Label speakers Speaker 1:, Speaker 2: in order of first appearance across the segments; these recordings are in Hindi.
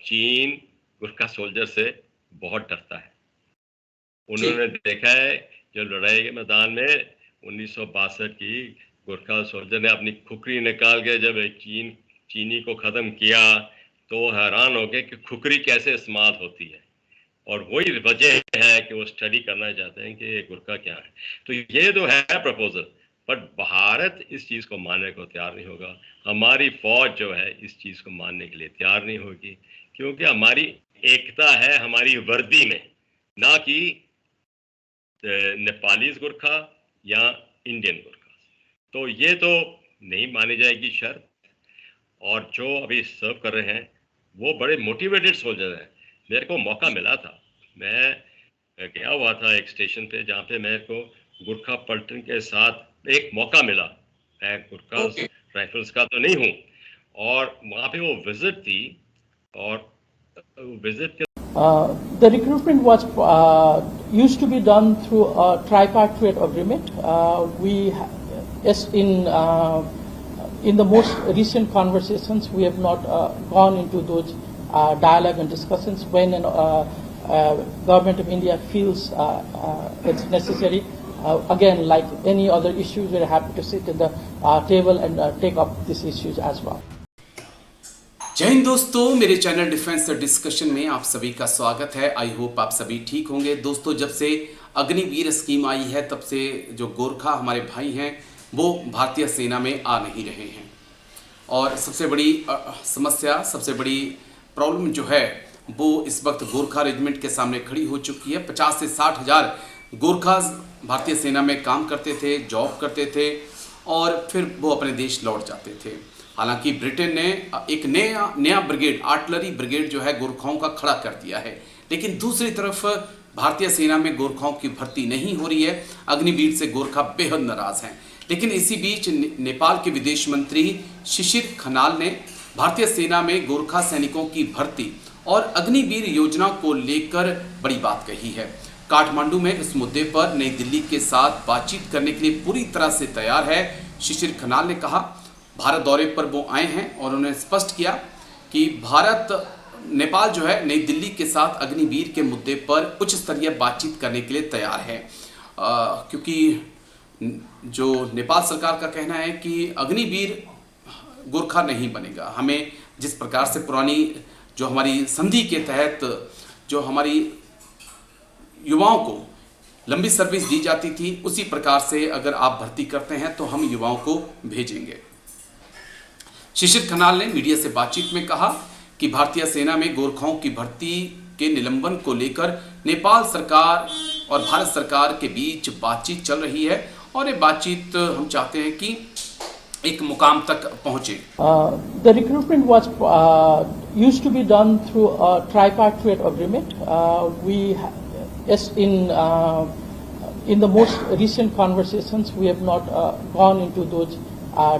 Speaker 1: चीन गुरखा सोल्जर से बहुत डरता है।
Speaker 2: जी।
Speaker 1: उन्होंने देखा है जो लड़ाई के मैदान में 1962 की गुरखा सोल्जर ने अपनी खुखरी निकाल के जब चीनी को खत्म किया तो हैरान हो गए कि खुखरी कैसे इस्तेमाल होती है, और वही वजह है कि वो स्टडी करना चाहते हैं कि ये गुरखा क्या है। तो ये तो है प्रपोजल, बट भारत इस चीज़ को मानने को तैयार नहीं होगा। हमारी फौज जो है इस चीज़ को मानने के लिए तैयार नहीं होगी, क्योंकि हमारी एकता है हमारी वर्दी में, ना कि नेपालीज गुरखा या इंडियन गुरखा। तो ये तो नहीं मानी जाएगी शर्त। और जो अभी सर्व कर रहे हैं वो बड़े मोटिवेटेड सोल्जर हैं। मेरे को मौका मिला था, मैं गया हुआ था एक स्टेशन पे जहाँ पे मेरे को गुरखा पलटन के साथ एक मौका मिला। मैं गुरखा
Speaker 2: ओके।
Speaker 1: राइफल्स का तो नहीं हूँ, और वहाँ पे वो विजिट थी, और visit
Speaker 3: The recruitment was used to be done through a tripartite agreement. Yes, in the most recent conversations, we have not gone into those dialogue and discussions when government of India feels it's necessary. Again, like any other issues, we're happy to sit at the table and take up these issues as well.
Speaker 2: जय हिंद दोस्तों, मेरे चैनल डिफेंस डिस्कशन में आप सभी का स्वागत है। आई होप आप सभी ठीक होंगे। दोस्तों, जब से अग्निवीर स्कीम आई है तब से जो गोरखा हमारे भाई हैं वो भारतीय सेना में आ नहीं रहे हैं, और सबसे बड़ी समस्या, सबसे बड़ी प्रॉब्लम जो है वो इस वक्त गोरखा रेजिमेंट के सामने खड़ी हो चुकी है। 50 से 60 हज़ार गोरखा भारतीय सेना में काम करते थे, जॉब करते थे, और फिर वो अपने देश लौट जाते थे। हालांकि ब्रिटेन ने एक नया ब्रिगेड, आर्टिलरी ब्रिगेड जो है गोरखाओं का खड़ा कर दिया है, लेकिन दूसरी तरफ भारतीय सेना में गोरखाओं की भर्ती नहीं हो रही है। अग्निवीर से गोरखा बेहद नाराज हैं। लेकिन इसी बीच नेपाल के विदेश मंत्री शिशिर खनाल ने भारतीय सेना में गोरखा सैनिकों की भर्ती और अग्निवीर योजना को लेकर बड़ी बात कही है। काठमांडू में इस मुद्दे पर नई दिल्ली के साथ बातचीत करने के लिए पूरी तरह से तैयार है। शिशिर खनाल ने कहा, भारत दौरे पर वो आए हैं और उन्होंने स्पष्ट किया कि नेपाल जो है नई दिल्ली के साथ अग्निवीर के मुद्दे पर उच्च स्तरीय बातचीत करने के लिए तैयार है, क्योंकि जो नेपाल सरकार का कहना है कि अग्निवीर गोरखा नहीं बनेगा। हमें जिस प्रकार से पुरानी जो हमारी संधि के तहत जो हमारी युवाओं को लंबी सर्विस दी जाती थी, उसी प्रकार से अगर आप भर्ती करते हैं तो हम युवाओं को भेजेंगे। शिशिर खनाल ने मीडिया से बातचीत में कहा कि भारतीय सेना में गोरखाओं की भर्ती के निलंबन को लेकर नेपाल सरकार और भारत सरकार के बीच बातचीत चल रही है, और ये बातचीत हम चाहते हैं कि एक मुकाम तक पहुंचे।
Speaker 3: The recruitment was used to be done through a tripartite agreement. Yes, in the most recent conversations, we have not gone into those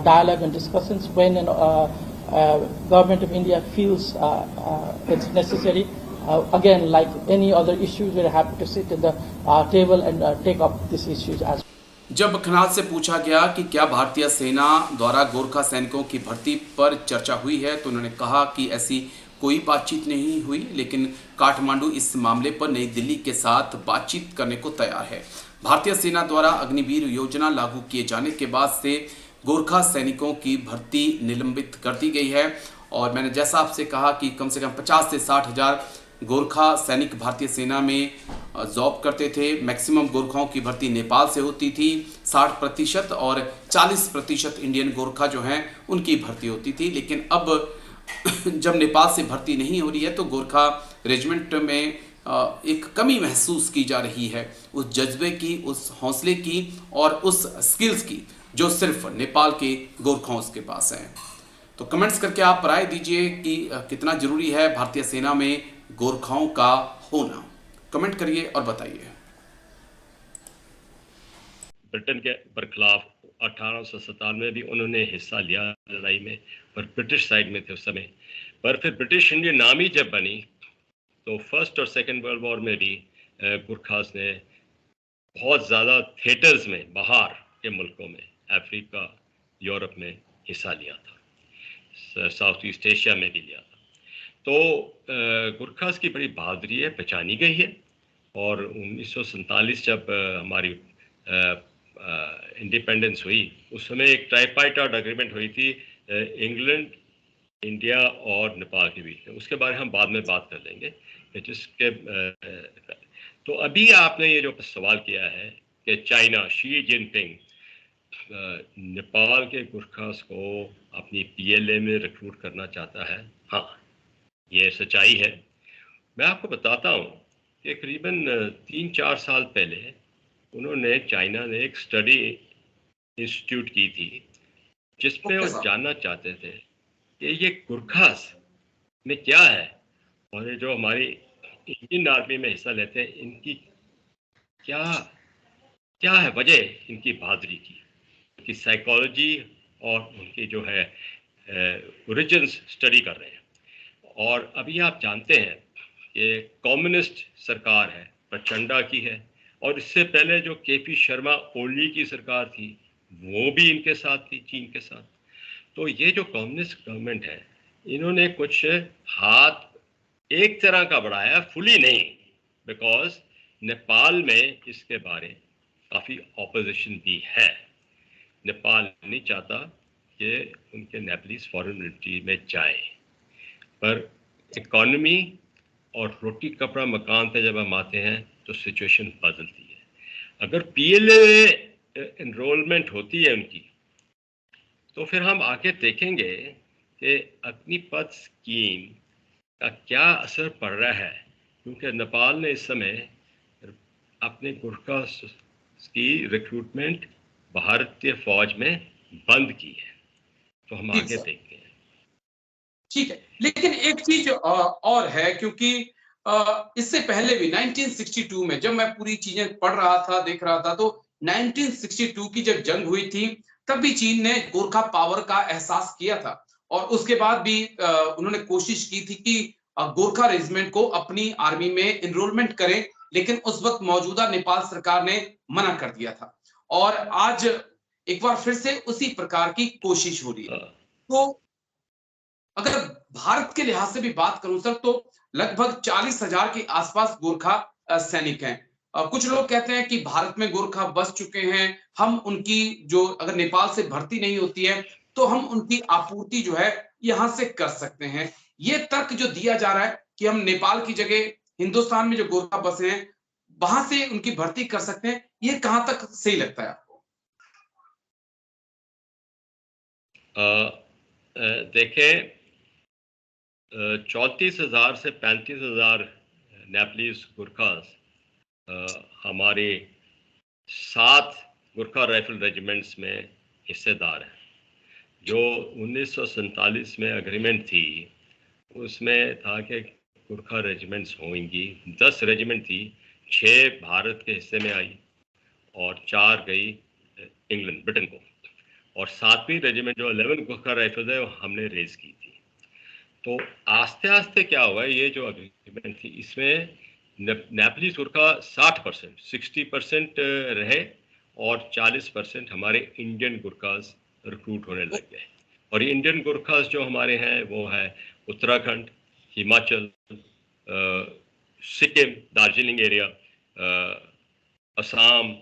Speaker 3: dialogue and discussions when government of India feels it's necessary. Again, like any other issues, we're happy to sit at the table and take up these issues as well.
Speaker 2: जब खनाल से पूछा गया कि क्या भारतीय सेना द्वारा गोरखा सैनिकों की भर्ती पर चर्चा हुई है, तो उन्होंने कहा कि ऐसी कोई बातचीत नहीं हुई, लेकिन काठमांडू इस मामले पर नई दिल्ली के साथ बातचीत करने को तैयार है। भारतीय सेना द्वारा अग्निवीर योजना लागू किए जाने के बाद से गोरखा सैनिकों की भर्ती निलंबित कर दी गई है, और मैंने जैसा आपसे कहा कि कम से कम 50 से 60 हज़ार गोरखा सैनिक भारतीय सेना में जॉब करते थे। मैक्सिमम गोरखाओं की भर्ती नेपाल से होती थी 60%, और 40% इंडियन गोरखा जो हैं उनकी भर्ती होती थी। लेकिन अब जब नेपाल से भर्ती नहीं हो रही है तो गोरखा रेजिमेंट में एक कमी महसूस की जा रही है, उस जज्बे की, उस हौसले की और उस स्किल्स की जो सिर्फ नेपाल के गोरखाओं के पास हैं। तो कमेंट्स करके आप राय दीजिए कि कितना जरूरी है भारतीय सेना में गोरखाओं का होना। कमेंट करिए और बताइए।
Speaker 1: ब्रिटेन के बरखिलाफ 1897 में भी उन्होंने हिस्सा लिया लड़ाई में, पर ब्रिटिश साइड में थे उस समय। पर फिर ब्रिटिश इंडियन आर्मी जब बनी तो फर्स्ट और सेकंड वर्ल्ड वॉर में भी गुरखास ने बहुत ज़्यादा थिएटर्स में बाहर के मुल्कों में, अफ्रीका, यूरोप में हिस्सा लिया था, साउथ ईस्ट एशिया में भी लिया था। तो गुरखास की बड़ी बहादुरी है, पहचानी गई है। और 1947 जब हमारी इंडिपेंडेंस हुई, उस समय एक ट्राइपार्टाइट अग्रीमेंट हुई थी इंग्लैंड, इंडिया और नेपाल के बीच में। उसके बारे में हम बाद में बात कर लेंगे कि जिसके तो अभी आपने ये जो सवाल किया है कि चाइना, शी जिनपिंग नेपाल के गुरखास को अपनी पीएलए में रिक्रूट करना चाहता है। हाँ, ये सच्चाई है। मैं आपको बताता हूँ कि करीबन 3-4 साल पहले उन्होंने, चाइना ने एक स्टडी इंस्टीट्यूट की थी जिसमें वो जानना चाहते थे कि ये गुरखास में क्या है, और ये जो हमारी इंडियन आर्मी में हिस्सा लेते हैं, इनकी क्या क्या है वजह इनकी बहादुरी की, उनकी साइकोलॉजी और उनकी जो है ओरिजिन्स स्टडी कर रहे हैं। और अभी आप जानते हैं कि कम्युनिस्ट सरकार है, प्रचंडा की है, और इससे पहले जो केपी शर्मा ओली की सरकार थी वो भी इनके साथ थी, चीन के साथ। तो ये जो कम्युनिस्ट गवर्नमेंट है, इन्होंने कुछ हाथ एक तरह का बढ़ाया, फुली नहीं, बिकॉज नेपाल में इसके बारे काफ़ी ऑपोजिशन भी है। नेपाल नहीं चाहता कि उनके नेपालीज फॉरेन मिलिट्री में जाएं, पर इकॉनमी और रोटी कपड़ा मकान पे जब हम आते हैं तो सिचुएशन बदलती है। अगर पीएलए एनरोलमेंट होती है उनकी, तो फिर हम आगे देखेंगे कि अग्निपथ स्कीम का क्या असर पड़ रहा है, क्योंकि नेपाल ने इस समय अपने गुरखा की रिक्रूटमेंट भारतीय फौज में बंद की है। तो हम आगे देखते हैं।
Speaker 2: ठीक है, लेकिन एक चीज और है, क्योंकि इससे पहले भी 1962 में जब मैं पूरी चीजें पढ़ रहा था, देख रहा था, तो 1962 की जब जंग हुई थी तब भी चीन ने गोरखा पावर का एहसास किया था, और उसके बाद भी उन्होंने कोशिश की थी कि गोरखा रेजिमेंट को अपनी आर्मी में एनरोलमेंट करें, लेकिन उस वक्त मौजूदा नेपाल सरकार ने मना कर दिया था। और आज एक बार फिर से उसी प्रकार की कोशिश हो रही है। तो अगर भारत के लिहाज से भी बात करूं सर, तो लगभग 40,000 के आसपास गोरखा सैनिक हैं। कुछ लोग कहते हैं कि भारत में गोरखा बस चुके हैं, हम उनकी जो, अगर नेपाल से भर्ती नहीं होती है तो हम उनकी आपूर्ति जो है यहां से कर सकते हैं। ये तर्क जो दिया जा रहा है कि हम नेपाल की जगह हिंदुस्तान में जो गोरखा बसे हैं वहां से उनकी भर्ती कर सकते हैं, ये कहां तक सही लगता है आपको?
Speaker 1: देखें, 34,000 से 35,000 नेपालीज गुरखास हमारे 7 गुरखा राइफल रेजिमेंट्स में हिस्सेदार हैं। जो 1947 में एग्रीमेंट थी उसमें था कि गुरखा रेजिमेंट्स होंगी, 10 रेजिमेंट थी, 6 भारत के हिस्से में आई और 4 गई इंग्लैंड, ब्रिटेन को, और 7वीं रेजिमेंट जो 11 गुरखा राइफल्स है वो हमने रेज की थी। तो आस्ते आस्ते क्या हुआ, ये जो अग्रीमेंट थी इसमें नेपाली गुरखा 60%, 60% रहे और 40% हमारे इंडियन गुरखास रिक्रूट होने लग गए। और ये इंडियन गुरखास जो हमारे हैं वो है उत्तराखंड, हिमाचल, सिक्किम, दार्जिलिंग एरिया, असम,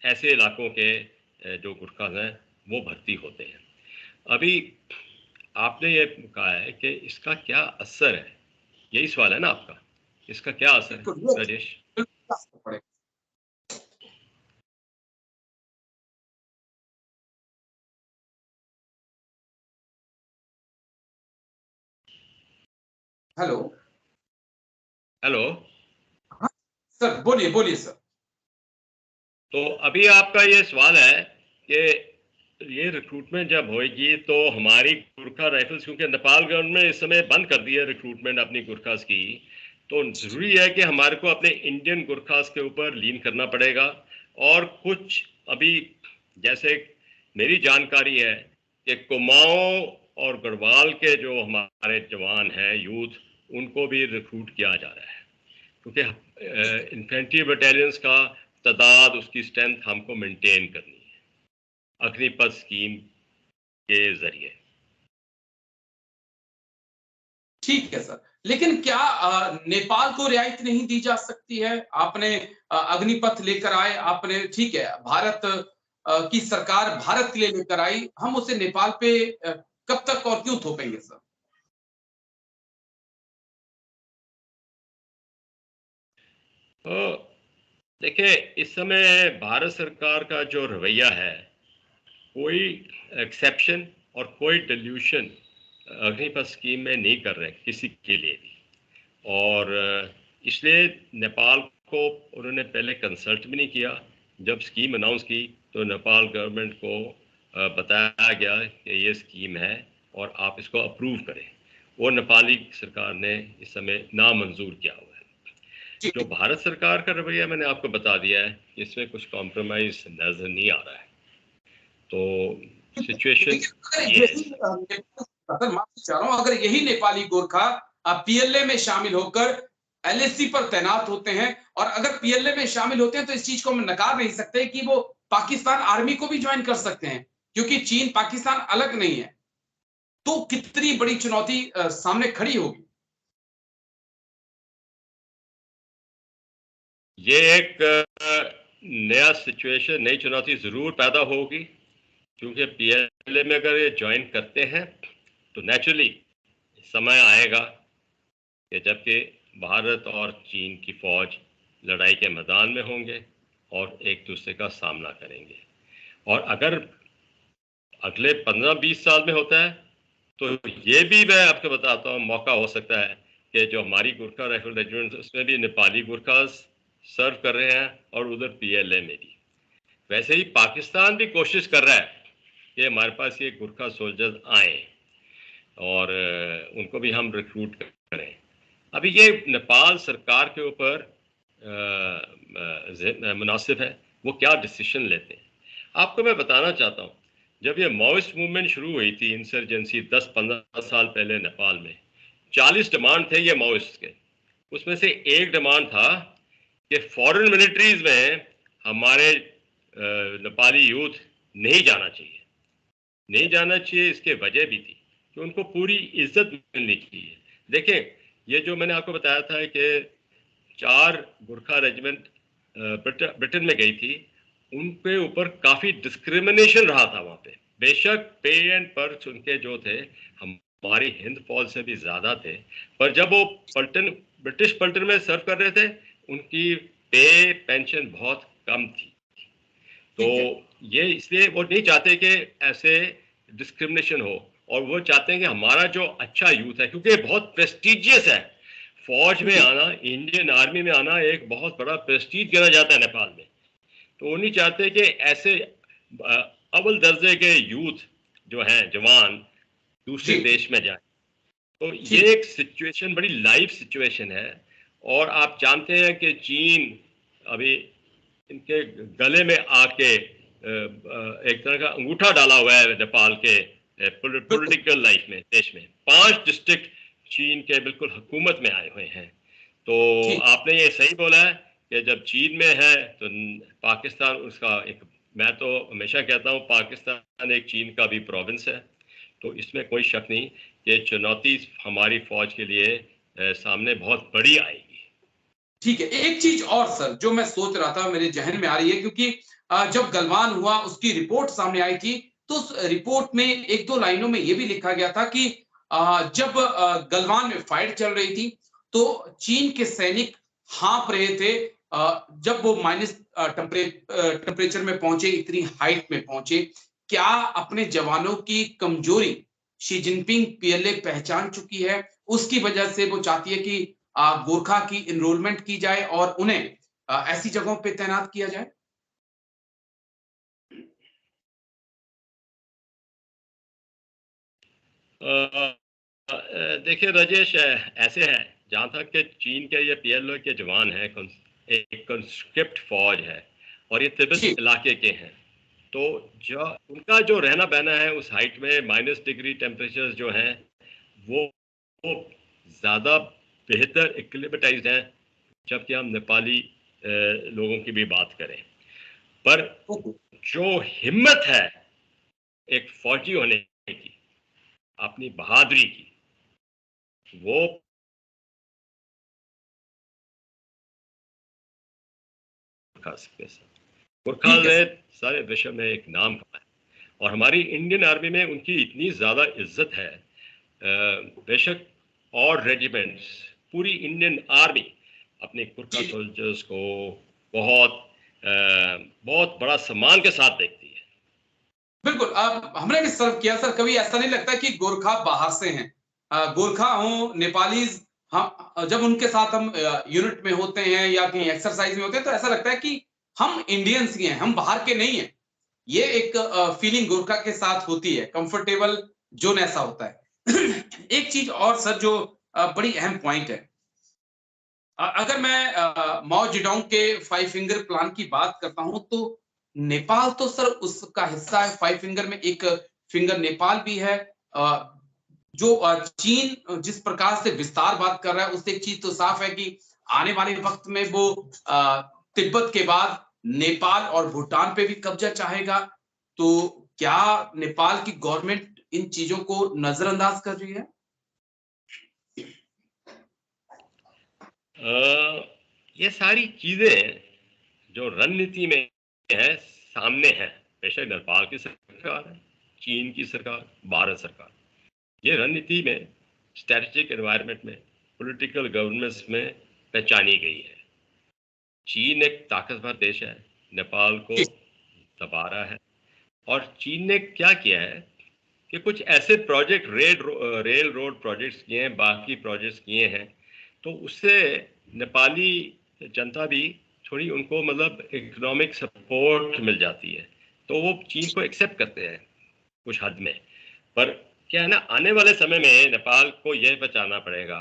Speaker 1: ऐसे इलाकों के जो गुरखास हैं वो भर्ती होते हैं। अभी आपने ये कहा है कि इसका क्या असर है, यही सवाल है ना आपका, इसका क्या असर है राजेश?
Speaker 2: हेलो
Speaker 1: हेलो,
Speaker 2: सर, बोलिए बोलिए सर।
Speaker 1: तो अभी आपका ये सवाल है कि ये रिक्रूटमेंट जब होगी तो हमारी गुरखा राइफल्स, क्योंकि नेपाल गवर्नमेंट इस समय बंद कर दी है रिक्रूटमेंट अपनी गुरखास की, तो जरूरी है कि हमारे को अपने इंडियन गुरखास के ऊपर लीन करना पड़ेगा। और कुछ अभी, जैसे मेरी जानकारी है कि कुमाऊं और गढ़वाल के जो हमारे जवान हैं, यूथ, उनको भी रिक्रूट किया जा रहा है, क्योंकि इन्फेंट्री बटालियंस का तादाद, उसकी स्ट्रेंथ हमको मेंटेन करनी है अग्निपथ स्कीम के जरिए।
Speaker 2: ठीक है सर, लेकिन क्या नेपाल को रियायत नहीं दी जा सकती है? आपने अग्निपथ लेकर आए, आपने ठीक है, भारत की सरकार भारत के लिए लेकर आई, हम उसे नेपाल पे कब तक और क्यों थोपेंगे सर?
Speaker 1: तो देखिए, इस समय भारत सरकार का जो रवैया है, कोई एक्सेप्शन और कोई डिल्यूशन अग्निपथ स्कीम में नहीं कर रहे किसी के लिए भी। और इसलिए नेपाल को उन्होंने पहले कंसल्ट भी नहीं किया। जब स्कीम अनाउंस की तो नेपाल गवर्नमेंट को बताया गया कि ये स्कीम है और आप इसको अप्रूव करें। वो नेपाली सरकार ने इस समय नामंजूर किया हुआ है। जो भारत सरकार का रवैया मैंने आपको बता दिया है, इसमें कुछ कॉम्प्रोमाइज नजर नहीं आ रहा है। तो सिचुएशन
Speaker 2: माफी चाह रहा हूं, अगर यही नेपाली गोरखा पीएलए में शामिल होकर एलएसी पर तैनात होते हैं और अगर पीएलए में शामिल होते हैं तो इस चीज को हम नकार नहीं सकते कि वो पाकिस्तान आर्मी को भी ज्वाइन कर सकते हैं, क्योंकि चीन पाकिस्तान अलग नहीं है। तो कितनी बड़ी चुनौती सामने खड़ी होगी।
Speaker 1: ये एक नया सिचुएशन, नई चुनौती जरूर पैदा होगी, क्योंकि पीएलए में अगर ये ज्वाइन करते हैं तो नेचुरली समय आएगा कि जबकि भारत और चीन की फौज लड़ाई के मैदान में होंगे और एक दूसरे का सामना करेंगे। और अगर अगले 15-20 साल में होता है तो ये भी मैं आपको बताता हूँ, मौका हो सकता है कि जो हमारी गुरखा राइफल रेजिमेंट उसमें भी नेपाली गुरखा सर्व कर रहे हैं और उधर पीएलए में भी। वैसे ही पाकिस्तान भी कोशिश कर रहा है कि हमारे पास ये गुरखा सोल्जर्स आए और उनको भी हम रिक्रूट करें। अभी ये नेपाल सरकार के ऊपर मुनासिब है वो क्या डिसीजन लेते हैं। आपको मैं बताना चाहता हूँ, जब ये माओइस्ट मूवमेंट शुरू हुई थी, इंसर्जेंसी 10-15 साल पहले नेपाल में, 40 डिमांड थे ये माओइस्ट के। उसमें से एक डिमांड था कि फॉरेन मिलिट्रीज में हमारे नेपाली यूथ नहीं जाना चाहिए। नहीं जाना चाहिए, इसके वजह भी थी कि उनको पूरी इज्जत मिलनी चाहिए। देखें, ये जो मैंने आपको बताया था कि 4 गुरखा रेजिमेंट ब्रिटेन में गई थी, उनके ऊपर काफ़ी डिस्क्रिमिनेशन रहा था वहाँ पे। बेशक पे एंड पर्क्स उनके जो थे हमारी हिंद फौज से भी ज़्यादा थे, पर जब वो ब्रिटिश पलटन में सर्व कर रहे थे, उनकी पे पेंशन बहुत कम थी। तो ये इसलिए वो नहीं चाहते कि ऐसे डिस्क्रिमिनेशन हो, और वो चाहते हैं कि हमारा जो अच्छा यूथ है, क्योंकि बहुत प्रेस्टिजियस है, फौज में आना, इंडियन आर्मी में आना एक बहुत बड़ा प्रेस्टीज गिना जाता है नेपाल में। तो वो नहीं चाहते कि ऐसे अव्वल दर्जे के यूथ जो हैं, जवान, दूसरे देश में जाए। तो ये एक सिचुएशन बड़ी लाइव सिचुएशन है। और आप जानते हैं कि चीन अभी इनके गले में आके एक तरह का अंगूठा डाला हुआ है नेपाल के पॉलिटिकल लाइफ में। देश में 5 डिस्ट्रिक्ट चीन के बिल्कुल हुकूमत में आए हुए हैं। तो आपने ये सही बोला है कि जब चीन में है तो पाकिस्तान उसका एक, मैं तो हमेशा कहता हूँ पाकिस्तान एक चीन का भी प्रोविंस है। तो इसमें कोई शक नहीं कि चुनौती हमारी फौज के लिए सामने बहुत बड़ी आएगी।
Speaker 2: ठीक है, एक चीज और सर जो मैं सोच रहा था, मेरे जहन में आ रही है, क्योंकि जब गलवान हुआ उसकी रिपोर्ट सामने आई थी, तो उस रिपोर्ट में 1-2 लाइनों में यह भी लिखा गया था कि जब गलवान में फाइट चल रही थी तो चीन के सैनिक हाँप रहे थे। जब वो माइनस टेम्परेचर में पहुंचे, इतनी हाइट में पहुंचे, क्या अपने जवानों की कमजोरी शी जिनपिंग पीएलए पहचान चुकी है? उसकी वजह से वो चाहती है कि गोरखा की इनरोलमेंट की जाए और उन्हें ऐसी जगहों पे तैनात किया जाए।
Speaker 1: देखिए राजेश, ऐसे है, जहाँ तक कि चीन के ये पीएलओ के जवान हैं, एक कंस्क्रिप्ट फौज है और ये तिब्बत इलाके के हैं। तो जो उनका जो रहना बहना है उस हाइट में, माइनस डिग्री टेम्परेचर जो हैं, वो ज़्यादा बेहतर एक्लिमेटाइज्ड हैं, जबकि हम नेपाली लोगों की भी बात करें। पर जो हिम्मत है एक फौजी होने की, अपनी बहादुरी की, वो गुरखा
Speaker 2: ठीक है
Speaker 1: ने
Speaker 2: सर।
Speaker 1: सारे विश्व में एक नाम कमाया और हमारी इंडियन आर्मी में उनकी इतनी ज्यादा इज्जत है। बेशक और रेजिमेंट्स, पूरी इंडियन आर्मी अपने गुरखा सोल्जर्स को बहुत बहुत बड़ा सम्मान के साथ देखती है।
Speaker 2: बिल्कुल, हमने भी सर्व किया सर। कभी ऐसा नहीं लगता कि गोरखा बाहर से हैं। गोरखा हो, नेपालीज, हम जब उनके साथ हम यूनिट में होते हैं या कहीं एक्सरसाइज में होते हैं तो ऐसा लगता है कि हम इंडियंस ही हैं, हम बाहर के नहीं हैं। ये एक फीलिंग गोरखा के साथ होती है, कंफर्टेबल जोन ऐसा होता है। एक चीज और सर जो बड़ी अहम पॉइंट है, अगर मैं माओ जेडोंग के 5 फिंगर प्लान की बात करता हूं तो नेपाल तो सर उसका हिस्सा है। 5 फिंगर में एक फिंगर नेपाल भी है। जो चीन जिस प्रकार से विस्तार बात कर रहा है उससे एक चीज तो साफ है कि आने वाले वक्त में वो तिब्बत के बाद नेपाल और भूटान पे भी कब्जा चाहेगा। तो क्या नेपाल की गवर्नमेंट इन चीजों को नजरअंदाज कर रही है?
Speaker 1: ये सारी चीजें जो रणनीति में है सामने है। बेशक नेपाल की सरकार है, चीन की सरकार, भारत सरकार, ये रणनीति में स्ट्रेटेजिक एनवायरनमेंट में पॉलिटिकल गवर्नेंस में पहचानी गई है। चीन एक ताकतवर देश है, नेपाल को दबा रहा है। और चीन ने क्या किया है कि कुछ ऐसे प्रोजेक्ट रेल रोड प्रोजेक्ट्स किए हैं, बाकी प्रोजेक्ट्स किए हैं, तो उससे नेपाली जनता भी थोड़ी उनको मतलब इकोनॉमिक सपोर्ट मिल जाती है, तो वो चीन को एक्सेप्ट करते हैं कुछ हद में। पर क्या है ना, आने वाले समय में नेपाल को यह बचाना पड़ेगा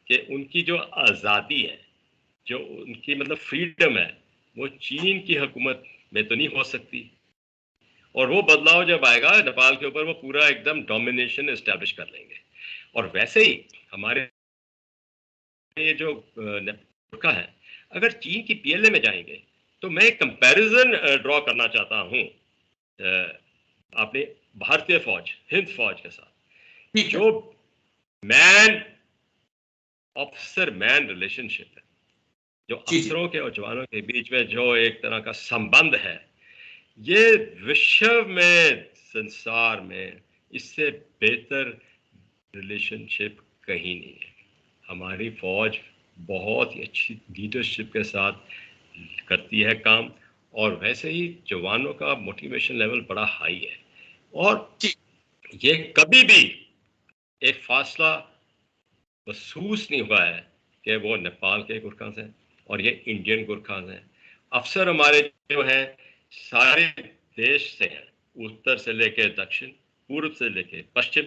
Speaker 1: कि उनकी जो आज़ादी है, जो उनकी मतलब फ्रीडम है, वो चीन की हुकूमत में तो नहीं हो सकती। और वो बदलाव जब आएगा नेपाल के ऊपर, वो पूरा एकदम डोमिनेशन एस्टेब्लिश कर लेंगे। और वैसे ही हमारे ये जो गुरखा है, अगर चीन की पीएलए में जाएंगे तो मैं एक कंपैरिजन ड्रॉ करना चाहता हूँ अपने भारतीय फौज, हिंद फौज के साथ।
Speaker 2: ठीक है।
Speaker 1: जो मैन ऑफिसर मैन रिलेशनशिप है, जो
Speaker 2: जी जी।
Speaker 1: अफसरों के और जवानों के बीच में जो एक तरह का संबंध है, ये विश्व में, संसार में इससे बेहतर रिलेशनशिप कहीं नहीं है। हमारी फौज बहुत ही अच्छी लीडरशिप के साथ करती है काम, और वैसे ही जवानों का मोटिवेशन लेवल बड़ा हाई है। और
Speaker 2: जी
Speaker 1: ये कभी भी एक फासला महसूस नहीं हुआ है कि वो नेपाल के गुरखास हैं और ये इंडियन गुरखास हैं। अफसर हमारे जो हैं सारे देश से हैं, उत्तर से लेकर दक्षिण, पूर्व से लेकर पश्चिम,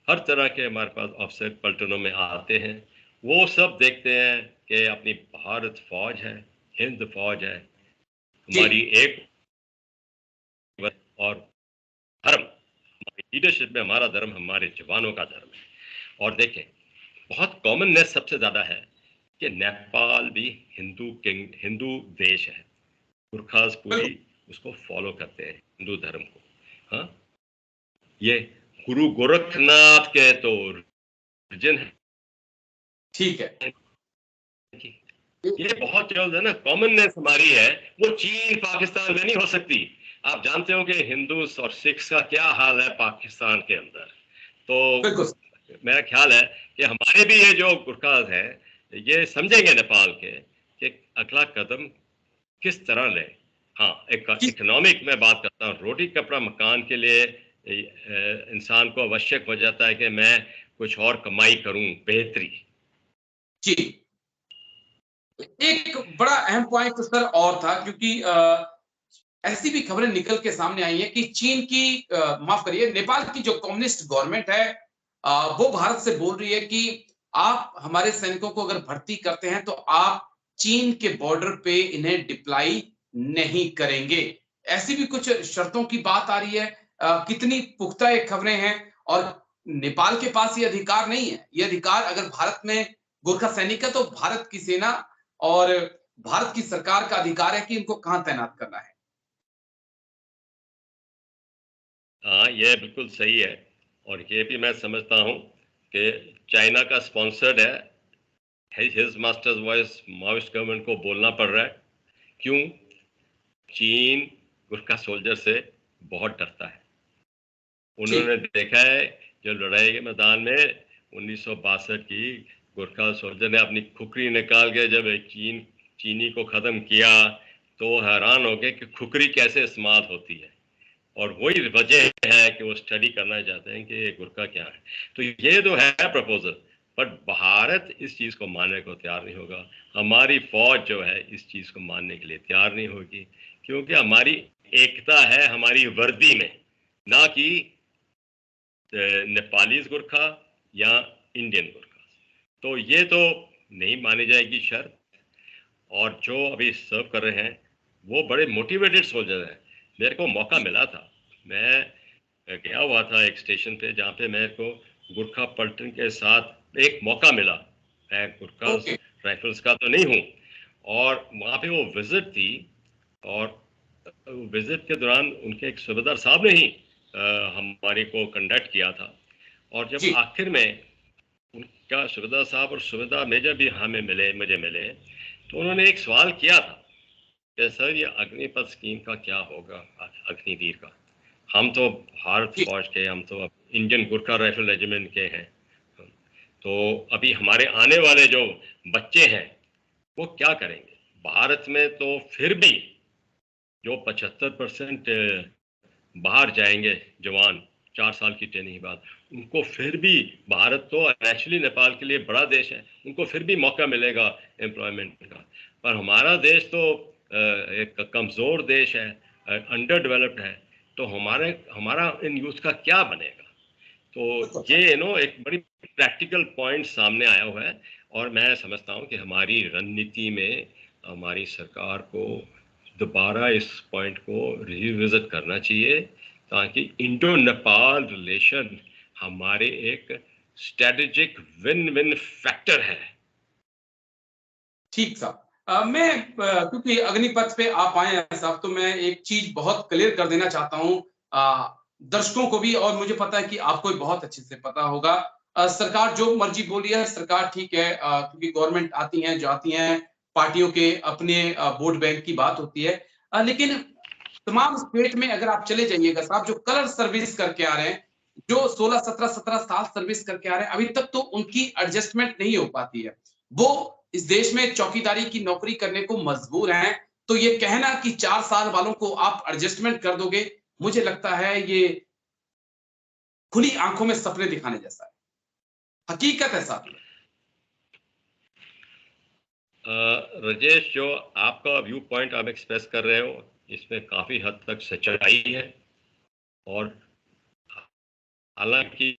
Speaker 1: हर तरह के हमारे पास अफसर पलटनों में आते हैं। वो सब देखते हैं कि अपनी भारत फौज है, हिंद फौज है,
Speaker 2: जी।
Speaker 1: हमारी एक और धर्म, हमारी लीडरशिप में हमारा धर्म हमारे जवानों का धर्म है। और देखें, बहुत कॉमननेस सबसे ज्यादा है कि नेपाल भी हिंदू देश है। गुरखास पूरी
Speaker 2: बिल्कुल
Speaker 1: उसको फॉलो करते हैं, हिंदू धर्म को। हाँ, ये गुरु गोरखनाथ के तो रिलीजन है।
Speaker 2: ठीक है।
Speaker 1: ये बहुत जो है ना कॉमननेस हमारी है, वो चीन पाकिस्तान में नहीं हो सकती। आप जानते हो कि हिंदूस और सिख्स का क्या हाल है पाकिस्तान के अंदर।
Speaker 2: बिल्कुल
Speaker 1: तो मेरा ख्याल है कि हमारे भी ये जो गुरखास है, ये समझेंगे नेपाल के कि अगला कदम किस तरह ले। हाँ, एक
Speaker 2: जी
Speaker 1: इकोनॉमिक में बात करता हूँ, रोटी कपड़ा मकान के लिए इंसान को आवश्यक हो जाता है कि मैं कुछ और कमाई करूं, बेहतरी।
Speaker 2: जी। एक बड़ा अहम पॉइंट तो सर और था, क्योंकि ऐसी भी खबरें निकल के सामने आई हैं कि चीन की माफ करिए, नेपाल की जो कम्युनिस्ट गवर्नमेंट है वो भारत से बोल रही है कि आप हमारे सैनिकों को अगर भर्ती करते हैं तो आप चीन के बॉर्डर पे इन्हें डिप्लाई नहीं करेंगे। ऐसी भी कुछ शर्तों की बात आ रही है। कितनी पुख्ता ये खबरें हैं? और नेपाल के पास ये अधिकार नहीं है। ये अधिकार अगर भारत में गोरखा सैनिक है तो भारत की सेना और भारत की सरकार का अधिकार है कि इनको कहां तैनात करना है।
Speaker 1: हाँ, ये बिल्कुल सही है। और ये भी मैं समझता हूँ कि चाइना का स्पॉन्सर्ड है, his masters voice Maoist government को बोलना पड़ रहा है। क्यों? चीन गुरखा सोल्जर से बहुत डरता है। उन्होंने देखा है जो लड़ाई के मैदान में 1962 की गुरखा सोल्जर ने अपनी खुखरी निकाल के जब चीनी को खत्म किया तो हैरान हो गए कि खुखरी कैसे इस्तेमाल होती है, और वही वजह है कि वो स्टडी करना चाहते हैं कि गुरखा क्या है। तो ये तो है प्रपोजल, बट भारत इस चीज़ को मानने को तैयार नहीं होगा। हमारी फौज जो है इस चीज़ को मानने के लिए तैयार नहीं होगी, क्योंकि हमारी एकता है हमारी वर्दी में, ना कि नेपालीज गुरखा या इंडियन गुरखा। तो ये तो नहीं मानी जाएगी शर्त। और जो अभी सर्व कर रहे हैं वो बड़े मोटिवेटेड सोल्जर हैं। मेरे को मौका मिला था, मैं गया हुआ था एक स्टेशन पे जहाँ पे मेरे को गुरखा पलटन के साथ एक मौका मिला। मैं गुरखा राइफल्स का तो नहीं हूँ, और वहाँ पे वो विजिट थी, और विजिट के दौरान उनके एक सूबेदार साहब ने ही हमारे को कंडक्ट किया था। और जब आखिर में उनका सूबेदार साहब और सूबेदार मेजर भी मुझे मिले, तो उन्होंने एक सवाल किया था कि सर ये अग्निपथ स्कीम का क्या होगा, अग्निवीर का। हम तो भारत फौज के, हम तो इंडियन गुरखा राइफल रेजिमेंट के हैं, तो अभी हमारे आने वाले जो बच्चे हैं वो क्या करेंगे? भारत में तो फिर भी जो 75% बाहर जाएंगे जवान 4 साल की ट्रेनिंग के बाद, उनको फिर भी, भारत तो एक्चुअली नेपाल के लिए बड़ा देश है, उनको फिर भी मौका मिलेगा एम्प्लॉयमेंट का। पर हमारा देश तो एक कमज़ोर देश है, अंडर डेवलप्ड है, तो हमारा इन यूथ का क्या बनेगा? तो ये एक बड़ी प्रैक्टिकल पॉइंट सामने आया हुआ है, और मैं समझता हूँ कि हमारी रणनीति में हमारी सरकार को दोबारा इस पॉइंट को रिविजिट करना चाहिए, ताकि इंडो नेपाल रिलेशन हमारे एक स्ट्रेटेजिक विन विन फैक्टर है।
Speaker 2: ठीक साहब, मैं क्योंकि अग्निपथ पे आप आए हैं साहब, तो मैं एक चीज बहुत क्लियर कर देना चाहता हूँ दर्शकों को भी, और मुझे पता है कि आपको भी बहुत अच्छे से पता होगा। सरकार जो मर्जी बोली है, सरकार ठीक है, क्योंकि गवर्नमेंट आती है जाती है, पार्टियों के अपने वोट बैंक की बात होती है, लेकिन तमाम स्टेट में अगर आप चले जाइएगा साहब, जो कलर सर्विस करके आ रहे हैं, जो 16-17 साल सर्विस करके आ रहे हैं, अभी तक तो उनकी एडजस्टमेंट नहीं हो पाती है। वो इस देश में चौकीदारी की नौकरी करने को मजबूर हैं। तो ये कहना कि 4 साल वालों को आप एडजस्टमेंट कर दोगे, मुझे लगता है ये खुली आंखों में सपने दिखाने जैसा है। हकीकत है साहब।
Speaker 1: राजेश, जो आपका व्यू पॉइंट आप एक्सप्रेस कर रहे हो, इसमें काफी हद तक सच्चाई है। और हालांकि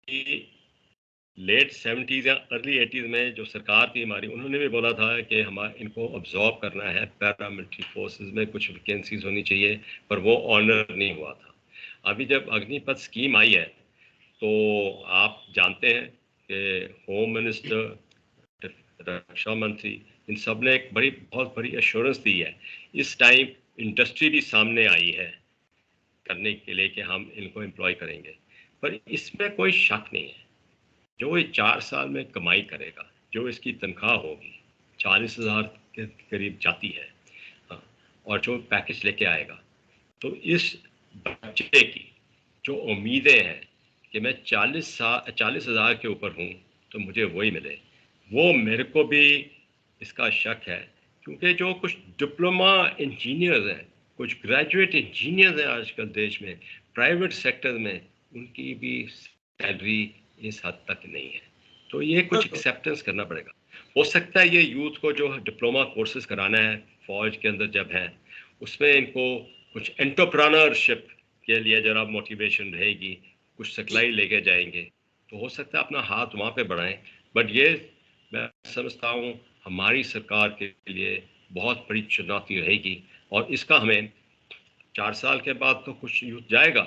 Speaker 1: लेट 70s या अर्ली 80s में जो सरकार थी हमारी, उन्होंने भी बोला था कि हम इनको ऑब्जॉर्व करना है, पैरामिलिट्री फोर्सेस में कुछ वैकेंसीज होनी चाहिए, पर वो ऑनर नहीं हुआ था। अभी जब अग्निपथ स्कीम आई है, तो आप जानते हैं कि होम मिनिस्टर, रक्षा मंत्री, इन सब ने एक बहुत बड़ी एश्योरेंस दी है। इस टाइम इंडस्ट्री भी सामने आई है करने के लिए कि हम इनको एम्प्लॉय करेंगे, पर इसमें कोई शक नहीं है, जो ये 4 साल में कमाई करेगा, जो इसकी तनख्वाह होगी 40,000 के करीब जाती है, और जो पैकेज लेके आएगा, तो इस बच्चे की जो उम्मीदें हैं कि मैं 40,000 के ऊपर हूँ तो मुझे वही मिले, वो मेरे को भी इसका शक है। क्योंकि जो कुछ डिप्लोमा इंजीनियर्स हैं, कुछ ग्रेजुएट इंजीनियर्स हैं आजकल देश में, प्राइवेट सेक्टर में, उनकी भी सैलरी इस हद तक नहीं है। तो ये कुछ एक्सेप्टेंस करना पड़ेगा। हो सकता है ये यूथ को जो डिप्लोमा कोर्सेज कराना है फौज के अंदर जब है, उसमें इनको कुछ एंटरप्रेन्योरशिप के लिए जरा मोटिवेशन रहेगी, कुछ सिखलाई लेके जाएंगे, तो हो सकता है अपना हाथ वहाँ पे बढ़ाएं। बट ये मैं समझता हूँ हमारी सरकार के लिए बहुत बड़ी चुनौती रहेगी, और इसका हमें 4 साल के बाद तो कुछ यूथ जाएगा,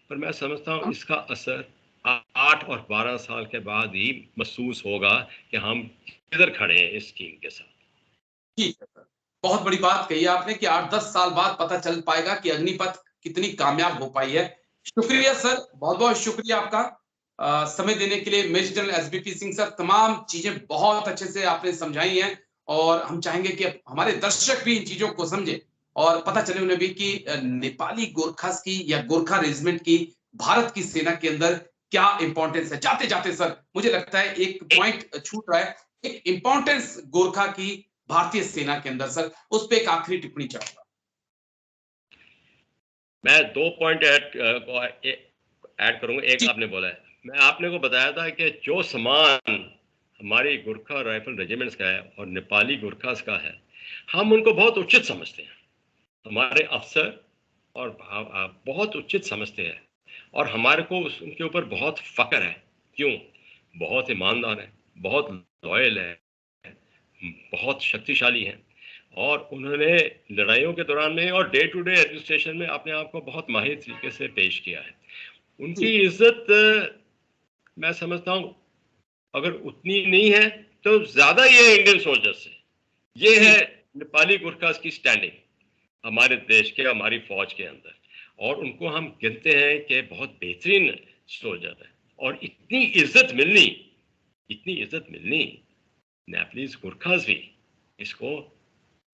Speaker 1: पर मैं समझता हूँ इसका असर 8 और 12 साल के बाद ही महसूस होगा कि हम किधर खड़े हैं इस स्कीम के साथ।
Speaker 2: ठीक है सर, बहुत बड़ी बात कही आपने कि 8-10 साल बाद पता चल पाएगा कि अग्निपथ कितनी कामयाब हो पाई है। शुक्रिया सर, बहुत बहुत शुक्रिया आपका। समय देने के लिए major general SBP Singh sir. तमाम चीजें बहुत अच्छे से आपने समझाई हैं और हम चाहेंगे कि हमारे दर्शक भी इन चीजों को समझे और पता चले उन्हें भी कि नेपाली गोरखास की या गोरखा रेजिमेंट की भारत की सेना के अंदर क्या इंपॉर्टेंस है। जाते जाते सर मुझे लगता है एक पॉइंट छूट रहा है, एक इंपॉर्टेंस गोरखा की भारतीय सेना के अंदर सर, उस पर एक आखिरी टिप्पणी चाहूंगा।
Speaker 1: मैं 2 पॉइंट ऐड करूंगा। एक आपने बोला है, मैं आपने को बताया था कि जो सामान हमारी गोरखा राइफल रेजिमेंट्स का है और नेपाली गोरखास का है, हम उनको बहुत उचित समझते हैं। हमारे अफसर और बहुत उचित समझते हैं और हमारे को उनके ऊपर बहुत फक्र है। क्यों? बहुत ईमानदार है, बहुत लॉयल है, बहुत शक्तिशाली हैं और उन्होंने लड़ाइयों के दौरान में और डे टू डे एडमिनिस्ट्रेशन में अपने आप को बहुत माहिर तरीके से पेश किया है। उनकी इज्जत मैं समझता हूँ अगर उतनी नहीं है तो ज्यादा ये इंडियन सोल्जर्स से, ये है नेपाली गुरखास की स्टैंडिंग हमारे देश के, हमारी फौज के अंदर, और उनको हम गिनते हैं कि बहुत बेहतरीन सोल्जर है। और इतनी इज्जत मिलनी नेपालीज गुरखास भी इसको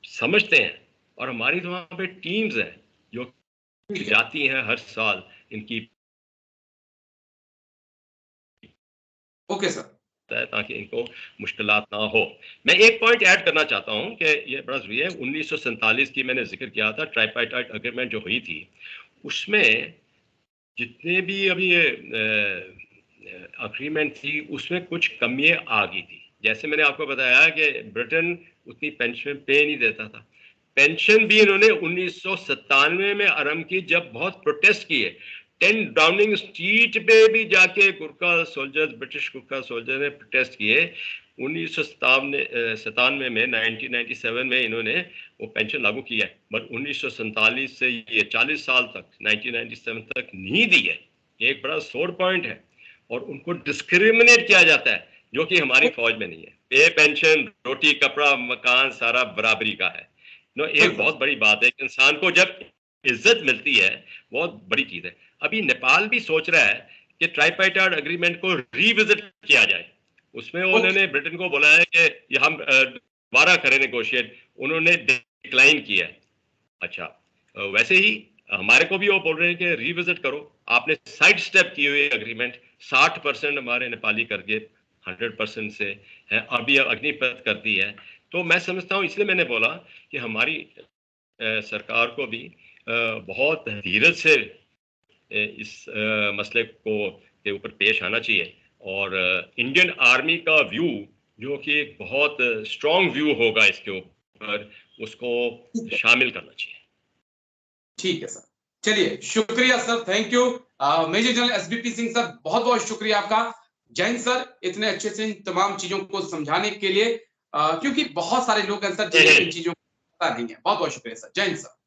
Speaker 1: समझते हैं और हमारी तो वहां पे टीम्स हैं जो जाती हैं हर साल इनकी।
Speaker 2: ओके सर,
Speaker 1: ताकि इनको मुश्किलात ना हो। मैं एक पॉइंट ऐड करना चाहता हूं कि ये बड़ा जरूरी है। 1947 की मैंने जिक्र किया था, ट्राइपार्टाइट एग्रीमेंट जो हुई थी, उसमें जितने भी अभी ये एग्रीमेंट थी उसमें कुछ कमियां आ गई थी। जैसे मैंने आपको बताया कि ब्रिटेन उतनी पेंशन पे नहीं देता था। पेंशन भी इन्होंने 1997 में आरंभ की, जब बहुत प्रोटेस्ट किए। 10 डाउनिंग स्ट्रीट पे भी जाके Gurkha soldiers, British Gurkha soldier ने प्रोटेस्ट किए। 1997 में 1997 में इन्होंने वो पेंशन लागू की है, बट 1947 से ये 40 साल तक 1997 तक नहीं दी है। ये एक बड़ा सोर पॉइंट है और उनको डिस्क्रिमिनेट किया जाता है, जो कि हमारी फौज में नहीं है। पे, पेंशन, रोटी, कपड़ा, मकान सारा बराबरी का है। एक बहुत बड़ी बात है कि इंसान को जब इज्जत मिलती है, बहुत बड़ी चीज है। अभी नेपाल भी सोच रहा है कि ट्राइपार्टाइट एग्रीमेंट को रिविजिट किया जाए। उसमें उन्होंने ब्रिटेन को बोला है कि हम दोबारा करें नेगोशिएट, उन्होंने डिक्लाइन किया है। अच्छा, वैसे ही हमारे को भी वो बोल रहे हैं कि रिविजिट करो। आपने साइड स्टेप की हुई एग्रीमेंट, 60% हमारे नेपाली करके 100% से है, अभी अग्निपथ कर दी है। तो मैं समझता हूँ, इसलिए मैंने बोला कि हमारी सरकार को भी बहुत धीरज से इस मसले को के ऊपर पेश आना चाहिए और इंडियन आर्मी का व्यू, जो कि एक बहुत स्ट्रॉन्ग व्यू होगा इसके ऊपर, उसको शामिल करना चाहिए।
Speaker 2: ठीक है सर, चलिए शुक्रिया sir, thank you. Major general SBP Singh sir, बहुत बहुत शुक्रिया आपका। जय हिंद सर, इतने अच्छे से इन तमाम चीजों को समझाने के लिए, क्योंकि बहुत सारे लोग हैं सर जिन्हें इन चीजों को पता नहीं है। बहुत बहुत शुक्रिया सर, जय हिंद सर।